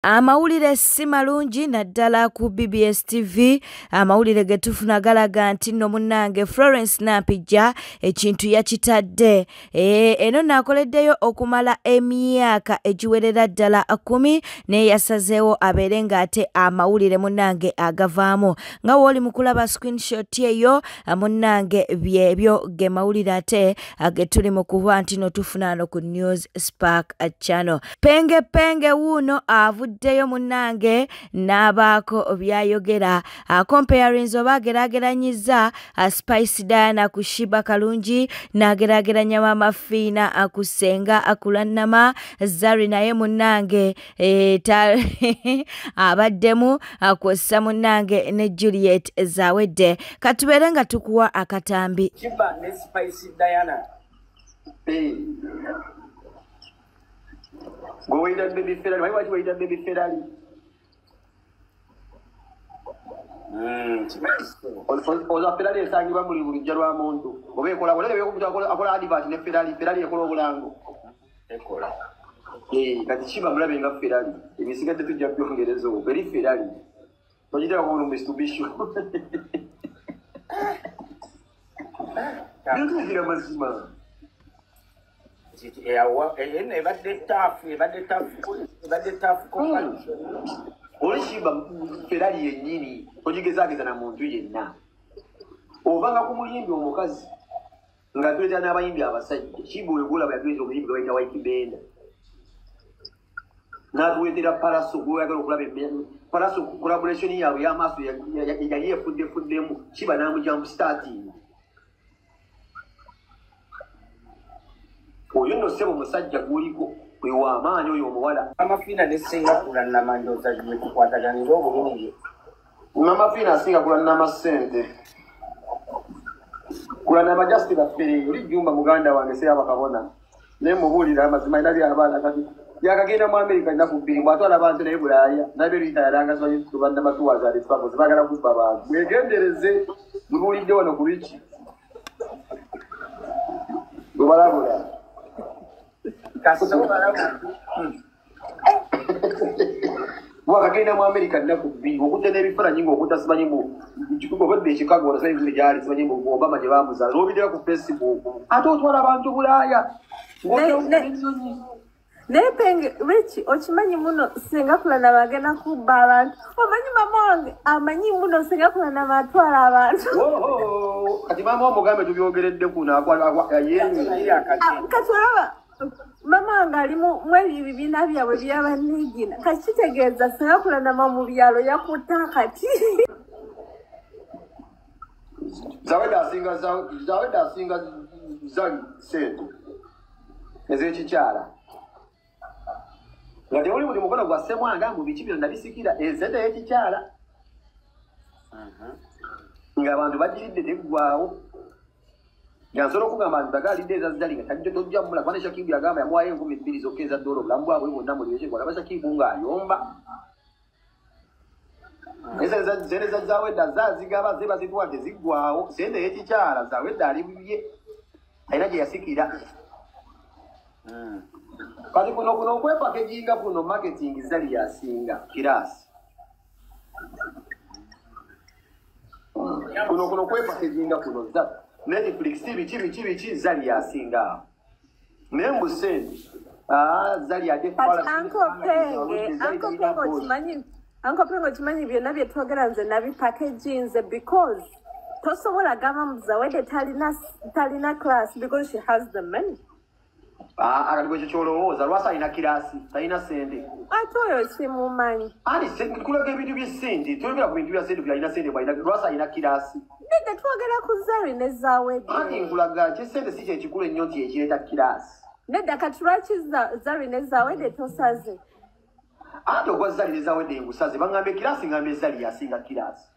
Amawulire si malungi naddala ku BBS TV. Amawulire ge tufuna galaga nti nno munnange Florence Nampijja ekintu yakitadde. Eno nakoleddeyo okumala emyaka egiwerera ddala 10 naye yasazeewo abeere ng'ate amawulire munnange agavaamu. Nga w'oli mu kulaba screenshot eyo munnange byebyo ge mawulire ate ge tuli mu kuba nti no tufuna no ku News Spark channel. Penge wuuno avuddeyo munnange n'abaako byayogera comparing oba ageraageranyiza Spice Diana ku Shiba Kalungi n'ageraageranya Mama Fina ku Ssenga Kulannama Zari naye munnange abaddemu kw'ossa munnange ne Juliet Zawedde. Katubeere nga tukuwa akatambi. Shiba ne Spice Diana. Go away that baby Ferrari. Why you wait that baby Ferrari? Oza Ferrari esangibwa buli bulijja lwa muntu. Oba ekola akola advert ne Ferrari ekola obulango. Ekola. Kati Shiba mulabe nga Ferrari. Ebisigadde tujja byongereza obwo. Beri Ferrari. Tojitera ko Mitsubishi. Ndio mazima. Oli Shiba Ferrari yennyini ogigezaageza na muntu yenna. Ovanga ku muyimbi omukazi nga tuleeta n'abayimbi abasajja. Shiba oyogola bayatuleeta omuyimbi gwe bayita White Benda. N'atuweetera Paraso gw'oyagala okulaba Paraso collaboration yaabwe y'amaaso yali efuddefuddemu. Shiba n'amujampu starting. Oyo nno ssebo musajja guliko gwe w'amaanyi oyo omuwala. Mama Fina ne Ssenga Kulannama ndowooza gye tukwataganira obulungi. Mama Fina asinga Kulannama ssente. Kulannama just baffere oli jjumba muganda wange seyaba kabona. Naye mubuulira amazima ina by'abaana kati yakagenda mu Amerika nnaku bbiri bw'atwala abantu naye Bulaaya nabe luyitayalanga simanyi tubannama tuwazaale twakoze baagala kubba bantu. Mwegendereze mubuulidde wano ku biki. Lubalabula. Wakagenda mu Amerika nnaku bbiri okutta n'ebifaananyi ng'okutasimanyi mu kikugo badde Chicago onasayizi gyali simanyi mu Obama gye baamuzaala n'obidira ku Facebook ate otwala abantu Bulaaya. Naye Penge Rich okimanyi muno Ssenga Kulannama agenda kubba abantu. Omanyi mama wange amanyi muno Ssenga Kulannama atwala abantu. Kati maama wamugambe tubyogeredde kuno kati olaba mama wange ali mu ebibiina byabwe by'abanigina kati kitegeeza Ssenga Kulannama mu byalo yakutta kati. Zawedde asinga Zari ssente ez'ekikyala. Nga teuli buli mukono gwa ssemwanga mu biki byonna bisikira ensente y'ekikyala. Ng'abantu bagiridde teggwaawo. Nsobola okugamba nti bagalidde ezazali nga tajja tojja mula kubanga Shakibu yagamba yamuwaayo 2,000 zokka eza ddoola obulamu bwabwe bwonna mulibye gwalaba Shakibu ng'ayomba. Sente za Zawedde zaazigaba ze bazituwa teziggwaawo. Sente y'ekikyala Zawedde ali bibye alina gye yasikira. Kati kuno okwepakeginga kuno marketing Zari yasinga kiraasi. Kuno okwepakeginga kuno Netflix biki Zari yasinga. Naye mbu sente Zari ate Uncle Penge okimanyi byonna bye twogera nze nabipakeginze because tosobola gamba mu Zawedde talina class because she has the money. Akati bwe kyolowooza lwasa alina kirasi talina sente. Ate oyo kimumanyi. Kulaga ebintu by'essente tuyogera ku bintu bya sente byalina sente lwasa alina kirasi. Nedda twogera ku Zari ne Zawedde. Ati nkulaga kyessente si kyekikulu ennyo nti ekireeta kirasi. Nedda kati lwaki Zari ne Zawedde tosaze? Ate ogwa Zari ne Zawedde ngusaze baŋŋambye kirasi ŋŋambye Zari yasinga kirasi.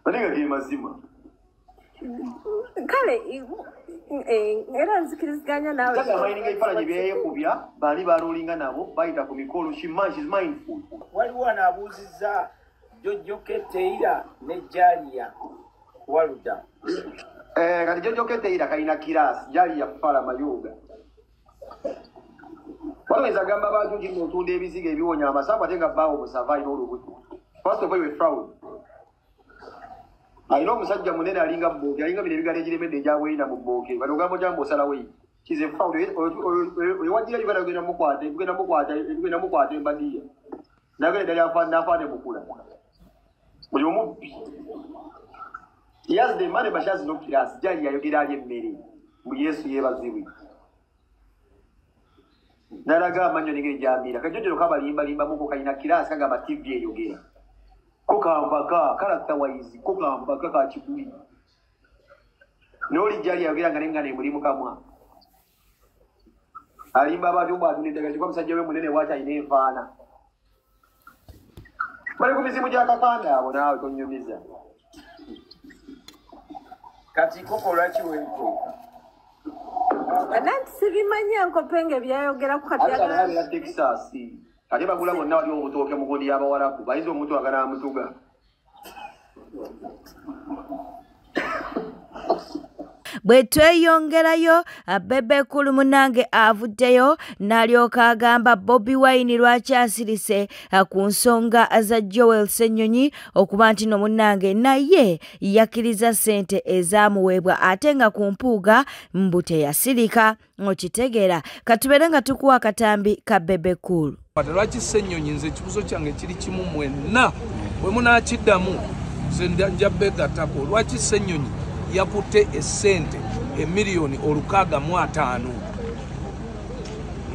Ate ge mazima. Kale era nzikiriziganya nawe. Abayininga ebifaananyi byeyekubya baali balulinga nabo bayita ku mikolo she's mindful. Waliwo anaabuuzizza Jojo Keteira ne Jalia Waluda. Kati Jojo Keteira kalina kirasi Jalia Fala Mayoga. Waweza gamba abantu nti mutunda ebizigo ebiwonya amasabu ate nga bbaawo busava ina olubuto. First of all, you fraud. I know omusajja munene alinga mboke, alinga bino ebigala egiremedde egyaweyina mu bboke. Bano ogambo gyamba osalawo yi. She's a fraud. Oyewagira uganda kugenda mukwata embadiya. Nagenda ddali afaane mukula. Buli omubbi. He has the money but she has no class. Jali yayogera ali emmere. Mu Yesu yeebazibwe. Naraga amanyo nengeri gyambiira. Kajjojjero kabalimbalimba muko kalina class kagamba TV eyogera. Kokambaka karakta waizi kokambaka ka kibuli. Noli jali yayogera nga nengane mulimu kamwa. Alimba abantu batuniddaga kikuba musajja we munene wacha ine enfaana. Bali ku mizimu gya kakanda abo naawe tonyumiza. Kati koko lwaki wentuuka? Nanti sibimanya nkopenge byayogera ku kati ya Texas. Ate bagula bonna wali obutooke mu gundi y'abawalabu bayize omuntu agala amutuga. Bwe tweyongerayo Bebe Cool Munange avuddeyo n'alyoka agamba Bobi Wine lwaki asirise ku nsonga za Joel Ssenyonyi okuba nti no Munange naye yakkiriza ssente ezaamuweebwa ate nga ku mpuuga mbu teyasirika. Okitegeera katubeere nga tukuwa akatambi ka Bebe Cool. Lwaki Ssenyonyi nze ekibuzo kyange kiri kimu mwenna bwe munaakiddamu nze njabbeegattako lwaki Ssenyonyi yakutte essente emiliyoni 605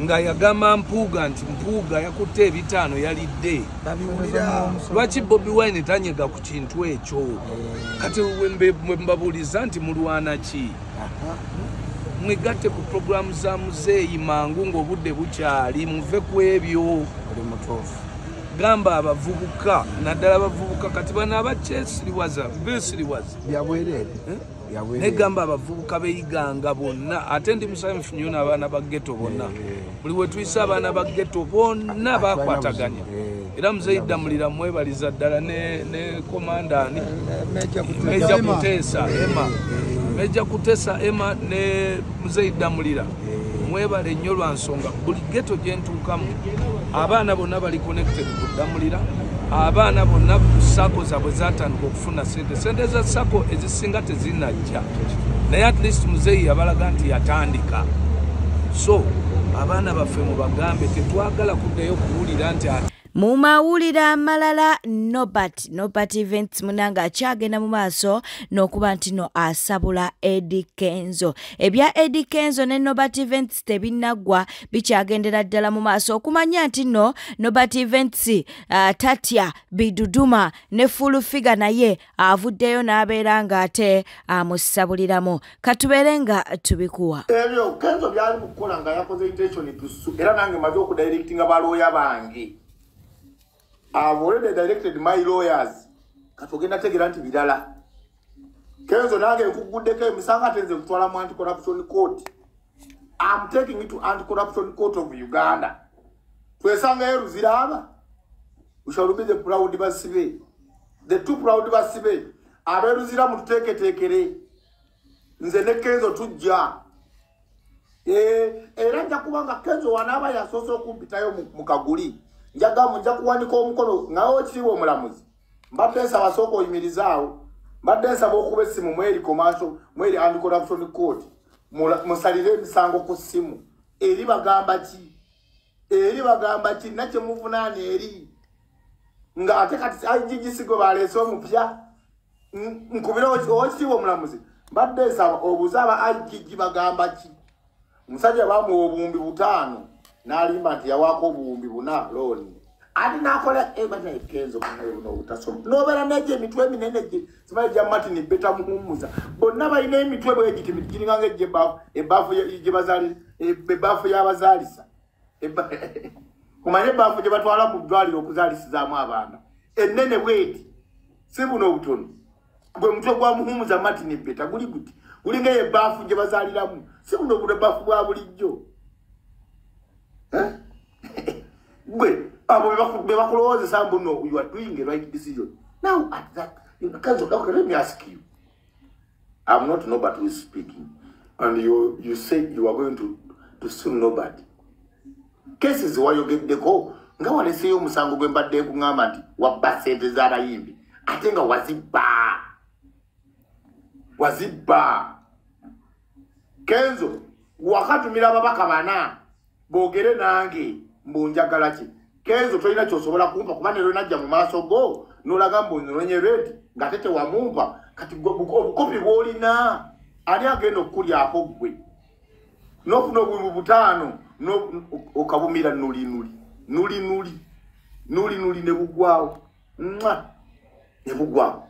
nga yagamba mpuuga nti mpuuga yakutte ebitaano yalidde. Lwaki Bobi Wine tanyega ku kintu ekyo? Kati mbabuuliza nti mulwana ki? Mwegatte ku programu za muzeeyi mangu ng'obudde bukyali muve ku ebyo. Gamba abavubuka naddala abavubuka kati bana abakyesiriwaza besiriwaza byabwerere ne gamba abavubuka beyiganga bonna ate ndi musanyufu nnyo n'abaana ba ghetto bonna buli we tuyisa abaana ba ghetto bonna bakwataganya era muzeeyi Damulira mwebaliza ddala ne komandani Meja Kutesa Emma ne muzeeyi Damulira mwebale nnyo lwa nsonga buli ghetto gye ntuukamu abaana bonna bali connected ku Damulira, abaana bonna sako zaabwe zatandika okufuna sente za sako ezisinga tezinajja naye at least muzeeyi yabalaga nti yatandika. So abaana baffe mu bagambe tetwagala kuddayo kuwulira nti mu mawulire amalala Norbert Events Munange akyagenda mu maaso n'okuba nti no asabula Eddie Kenzo. Ebya Eddie Kenzo ne Norbert Events tebinaggwa bikyagendera ddala mu maaso okumanya nti no Norbert Events tatya biduduma ne full figure naye avuddeyo n'abeera nga ate amusabuliramu. Katubeere nga tubikuwa ebyo Kenzo byali mukukola nga yakoze intention tusu era nange maze okudirectinga balooya bange. I've already directed my lawyers. Katogenda tegera nti bidala. Kenzo nange nkuguddeko emisanga tenze kutwala mu anti-corruption court. I'm taking it to anti-corruption court of Uganda. Twesanga yeruziraba. We shall be the proud basibe. The two proud basibe. Aberuzira mututeketekere. Nze ne Kenzo tujja. Era nja kubanga Kenzo wanaba yasoso kumpitayo mu Kaguli. Nja kuwanika omukono ngawo kiriwo omulamuzi. Mbadde nsaba sooka oyimirizaawo. Mbadde nsaba okuba essimu mweri commercial mweri anti-corruption court. Musalire emisango ku ssimu. Eri bagamba ki? Nakye muvunaana eri. Nga ate kati IGGC baleese omupya. Nkubira okiriwo omulamuzi. Mbadde nsaba obuuze aba IGG bagamba ki? Musajja bamuwa obuwumbi 5 n'alimba nti yawaako obuwumbi 4 looni. Ati nakola ebata Kenzo no utasoma. Nobera neje mitwe minene je. Simaye ja Martin beta muhumuza. Bonna balina emitwe bwe giti mikiringange je ebafu je bazali ebafu y'abazalisa. Kumanye bafu je batwala mu dwaliro okuzalisizaamu abaana. Enene bweti. Sibuno obutono. Gwe mutwe gwa muhumuza Martin beta guli guti. Gulinga ebafu je bazaliramu. Sibuno bule bafu bwa bulijjo. Gwe no, you are doing the right decision. Now at that, okay, let me ask you. I'm not nobody who is speaking. And you say you are going to sue nobody. cases wayogeddeko nga waleseyo omusango gwe mbadde kungamba nti wabba ssente z'abayimbi ate nga wazibba Kenzo wakatumira ababaka bana boogere nange mbunjagala ki Kenzo tolina kyosobola kumpa kuba nero najja mu maaso go n'olaga mbunonye redi nga tete wamumpa kati obukopi bw'olina ani agenda okukulyako ggwe n'ofuna obwimu butaano okabumira nuli ne buggwawo ne buggwawo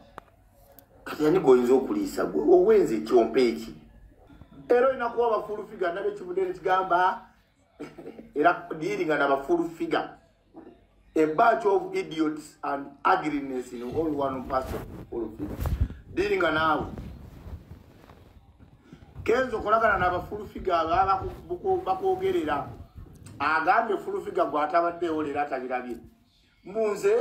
kati ani goyinza okuliisa gwe owenze ekyompe eki era olina kuba abafulu figa nabe ekivudde kigamba era dealing n'abafulu figa a bunch of idiots and ugliness in all one person all figure dealing naawe Kenzo kolagana n'abafulu figa ababa bakwogerera agambe fulu figa gwatabadde olera atabirabye munze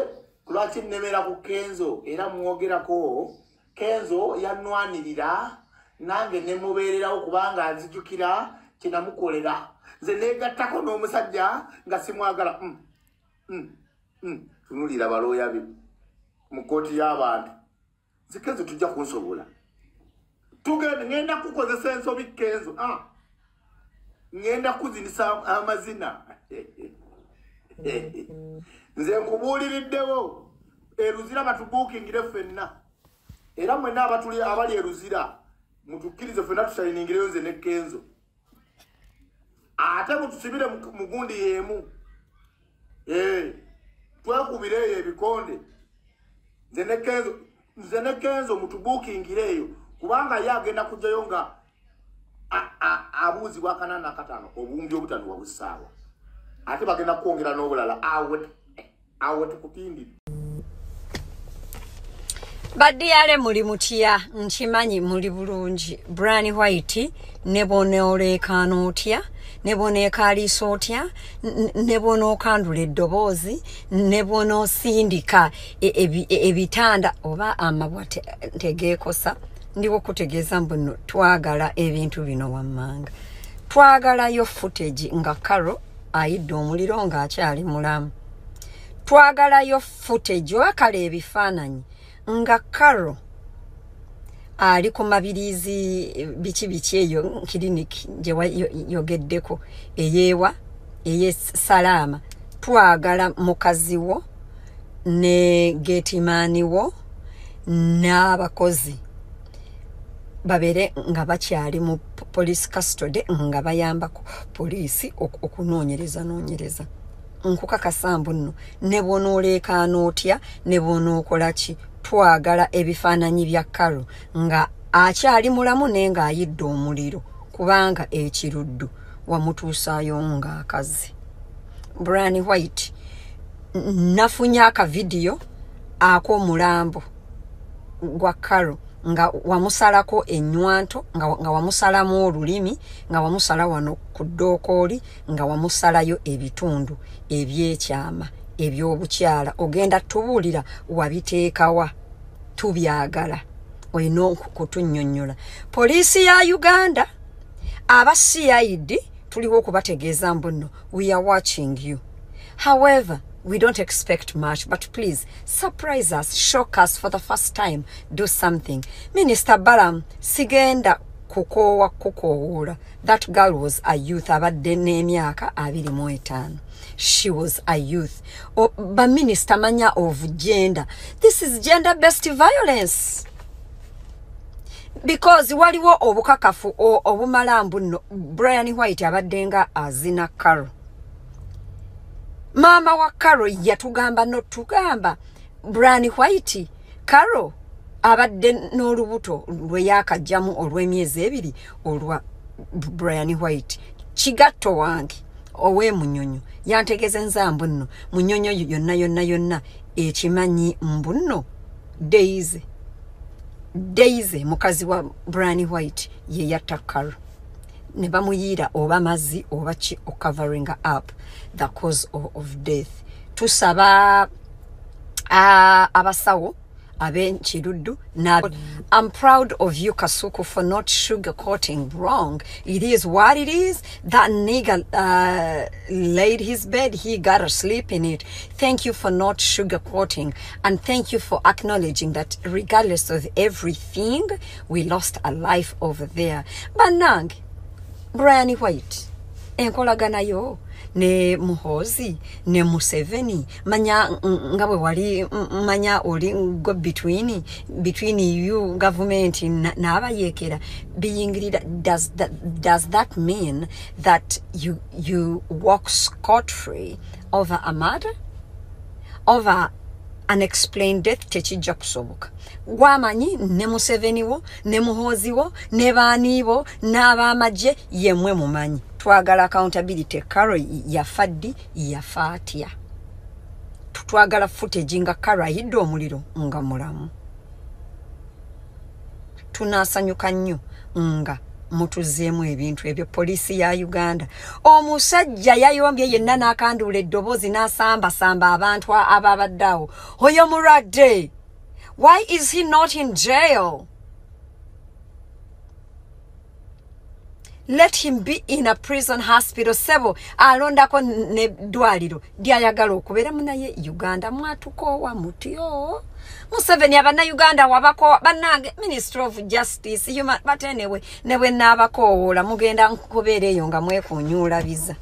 kulwaki nnemera ku Kenzo era mwogerako Kenzo yanwanirira nange nemubeererawo kubanga anzijukira kinamukolera nze negattako n'omusajja nga simwagala tunulira balooya be mu kooti y'abantu nze Kenzo tujja kunsobola ngenda kukozesa ensobi Kenzo ngenda kuzinisa amazina nze nkubuuliriddewo eruzira batubuukingire ffenna era mwenna abatuli abali eruzira mutukkirize ffenna tushayiningireyo nze ne Kenzo ate mutusibire mu gundi y'emu twekubireeyo ebikonde nze ne Kenzo mutubuukingireeyo kubanga ye agenda kujjayo nga abuuzibwa akanana akataano obuwumbi obutano wabusaawa ate bagenda kwongera n'obulala awe tukutindire Badiyale muli mutya nkimanyi muli bulungi Brian White ne boneolekano otya ne bonekaliisa otya ne bonokandula eddoboozi ne bonosindika ebitanda oba amabwa tegeekosa ndiwo kutegeeza mbuno twagala ebintu bino wammanga twagalayo footage nga Carol ayidde omuliro ng'akyali mulamu twagalayo footage wakala ebifaananyi nga Carol ali ku mabirizi biki eyo clinic gye yogeddeko eyeewa Salama twagala mukazi wo ne getimaani wo n'abakozi babere nga bakyali mu police custody nga bayambako poliisi okunoonyereza nkukakasa mbuno ne bonoolekaano otya ne bonookola ki twagala ebifaananyi bya Carol nga akyali mulamu naye ng'ayidde omuliro kubanga ekiruddu wamutuusaayo ng'akazi Brian White nafunye akavidiyo ak'omulambo gwa Carol nga wamusalako ennywanto nga wamusalamu olulimi nga wamusala wano ku ddookooli nga wamusalayo ebitundu ebyekyama ebyobukyala ogenda tubuulira wabiteekawa tubyagala olina okutunnyonnyola poliisi ya Uganda aba CID tuliwo okubategeeza mbuno we are watching you however we don't expect much, but please surprise us, shock us for the first time, do something. Minister Balam, sigenda kukoowula. That girl was a youth, abadde n'emyaka 25. She was a youth. But Minister manya of gender. This is gender-based violence. Because waliwo obukakafu obumalambu no Brian White abadde nga azina Carol. Mama wa Carol yatugamba notugamba Brian White Carol abadde n'olubuto lwe yakajjamu olw'emyezi 2 olwa Brian White kigatto wange ow'emunyonyo yantegezenza mbuno munyonyo yonna ekimanyi mbuno Daisy mukazi wa Brian White ye yatta Carol ne bamuyira oba mazzi oba ki covering up the cause of death tusaba abasawo abenchiruddu na I'm proud of you Kasuku for not sugarcoating wrong. It is what it is. That nigga laid his bed, he gotta sleep in it. Thank you for not sugarcoating, and thank you for acknowledging that regardless of everything, we lost a life over there. Banang Brian White enkolagana yo ne Muhozi ne Museveni manya ngawe wali manya oli go between you government na abayekera being leader. Does that mean that you walk scot-free over a murder, over unexplained death? Techijja kusoboka. Gwamanyi ne Museveni wo ne Muhozi wo ne baani bo n'abamagye yemwe mumanyi. Twagala accountability. Karo yafaddi yafaatya. Twagala footage nga Karo ayidde omuliro nga mulamu. Tunasanyuka nnyo nga mutuzeemu ebintu ebyo. Poliisi ya Uganda omusajja yayombye yenna n'akanduula eddoboozi n'asambasamba abantu ababadde awo. Oyo mulwadde. Why is he not in jail? Let him be in a prison hospital. Sebo alondako ne dwaliro lyayagala okubeera munaye Uganda mwatukowa mutyo. Museveni abana Uganda wabako banange Minister of Justice human, but anyway newe nabakoola mugenda nkubeera eyo nga mwekunyuula biza.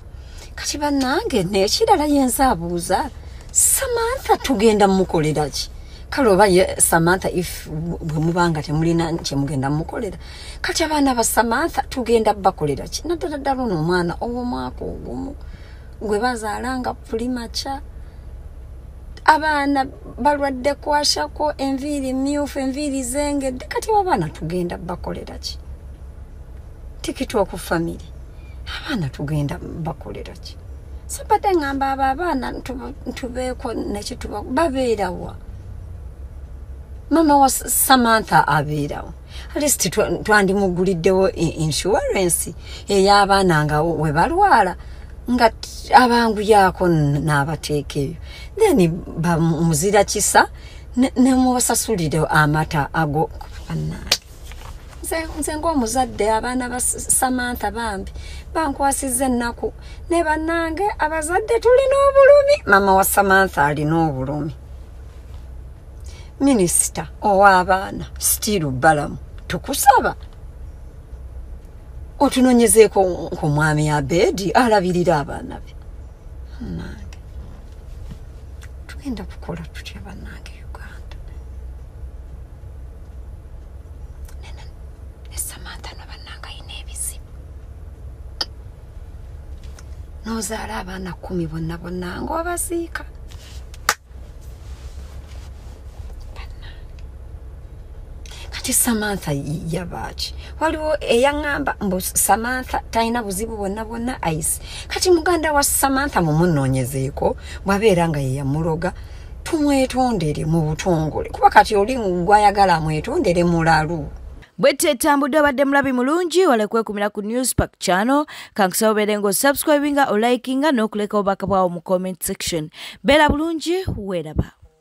Kati banange nekirala yensabuuza Samantha tugenda mukolera ki? Kaloba ye Samantha if bwemubanga temulina nche mugenda mukolera. Kati abana ba Samantha tugenda bakolera ki? Naddala n'omwana ow'omwaka ogumu gwe bazaalanga pulimacha. Abana balwadde kwashako enviiri myufu enviiri zengedde. Kati abana tugenda bakolera ki? TikTok family abana tugenda bakolera ki? Sabadde ngamba abana ntubeeko nekituba babeerawa. Mama wa Samantha abeerawo. At least twandimuguliddewo insurance ey'abaana nga we balwala nga abangu yaako n'abateeka eyo. Then bamuzira kisa ne mubasasulire amata ago. Nze ng'omuzadde abaana ba Samantha bambi bankwasizza ennaku ne bannange abazadde tulina obulumi. Mama wa Samantha alina obulumi. Minister ow'abaana still balamu tukusaba otunonyezeeko ku mwami Abedi alabirira abaana be. Nange tugenda kukola tutya bannange Uganda? Ne Samantha no bannange ayina ebizibu. N'ozaala abaana 10 bonna ng'obasiika. Samantha yabachi waliwo eyangamba mbu Samantha taina buzibu bonna ice. Kati muganda wa Samantha mumunonyezeeko bwabeera nga ye yamuloga tumwetondere mu butongole kuba kati oli gwayagala mwetondere mulalu. Bwete tambudde abadde mulabi mulungi walekwekumira ku Newspark channel kankusaba obeere ng'osubscribinga olikinga n'okuleka obubaka bwawo mu comment section. Beera bulungi weeraba.